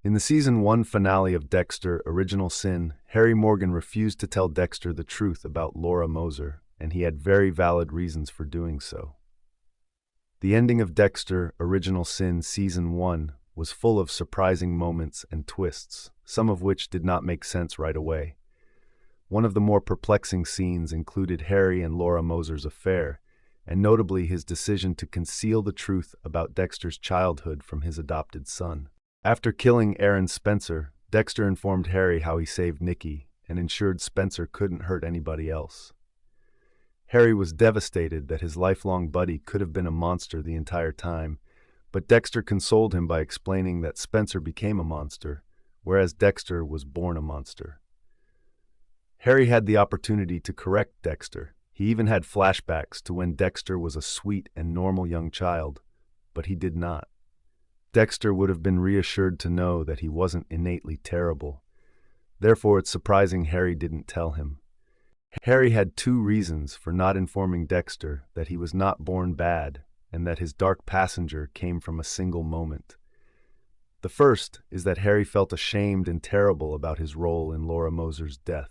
In the Season 1 finale of Dexter: Original Sin, Harry Morgan refused to tell Dexter the truth about Laura Moser, and he had very valid reasons for doing so. The ending of Dexter: Original Sin Season 1 was full of surprising moments and twists, some of which did not make sense right away. One of the more perplexing scenes included Harry and Laura Moser's affair, and notably his decision to conceal the truth about Dexter's childhood from his adopted son. After killing Aaron Spencer, Dexter informed Harry how he saved Nikki and ensured Spencer couldn't hurt anybody else. Harry was devastated that his lifelong buddy could have been a monster the entire time, but Dexter consoled him by explaining that Spencer became a monster, whereas Dexter was born a monster. Harry had the opportunity to correct Dexter. He even had flashbacks to when Dexter was a sweet and normal young child, but he did not. Dexter would have been reassured to know that he wasn't innately terrible. Therefore, it's surprising Harry didn't tell him. Harry had two reasons for not informing Dexter that he was not born bad and that his dark passenger came from a single moment. The first is that Harry felt ashamed and terrible about his role in Laura Moser's death.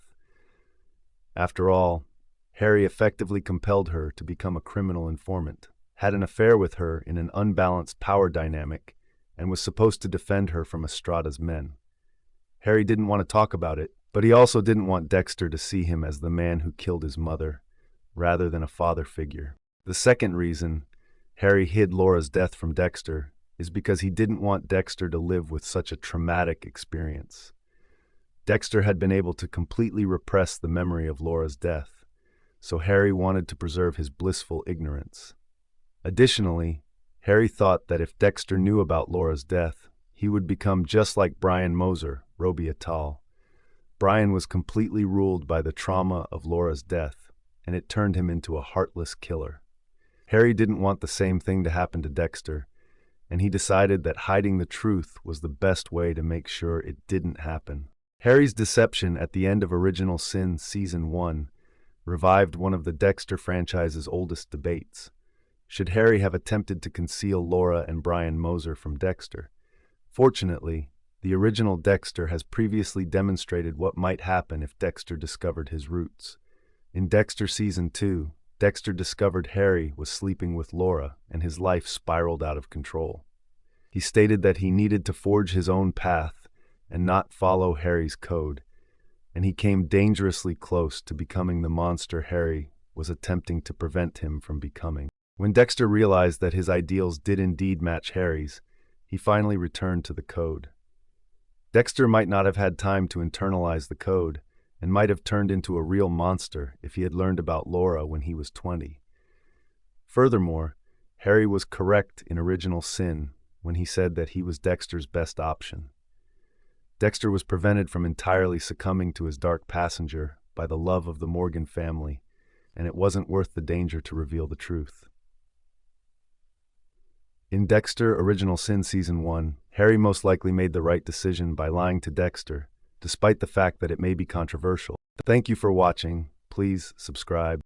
After all, Harry effectively compelled her to become a criminal informant, had an affair with her in an unbalanced power dynamic, and was supposed to defend her from Estrada's men. Harry didn't want to talk about it, but he also didn't want Dexter to see him as the man who killed his mother, rather than a father figure. The second reason Harry hid Laura's death from Dexter is because he didn't want Dexter to live with such a traumatic experience. Dexter had been able to completely repress the memory of Laura's death, so Harry wanted to preserve his blissful ignorance. Additionally, Harry thought that if Dexter knew about Laura's death, he would become just like Brian Moser, Roby et al. Brian was completely ruled by the trauma of Laura's death, and it turned him into a heartless killer. Harry didn't want the same thing to happen to Dexter, and he decided that hiding the truth was the best way to make sure it didn't happen. Harry's deception at the end of Original Sin Season 1 revived one of the Dexter franchise's oldest debates. Should Harry have attempted to conceal Laura and Brian Moser from Dexter? Fortunately, the original Dexter has previously demonstrated what might happen if Dexter discovered his roots. In Dexter Season 2, Dexter discovered Harry was sleeping with Laura, and his life spiraled out of control. He stated that he needed to forge his own path and not follow Harry's code, and he came dangerously close to becoming the monster Harry was attempting to prevent him from becoming. When Dexter realized that his ideals did indeed match Harry's, he finally returned to the code. Dexter might not have had time to internalize the code, and might have turned into a real monster if he had learned about Laura when he was 20. Furthermore, Harry was correct in Original Sin when he said that he was Dexter's best option. Dexter was prevented from entirely succumbing to his dark passenger by the love of the Morgan family, and it wasn't worth the danger to reveal the truth. In Dexter: Original Sin Season 1, Harry most likely made the right decision by lying to Dexter, despite the fact that it may be controversial. Thank you for watching. Please subscribe.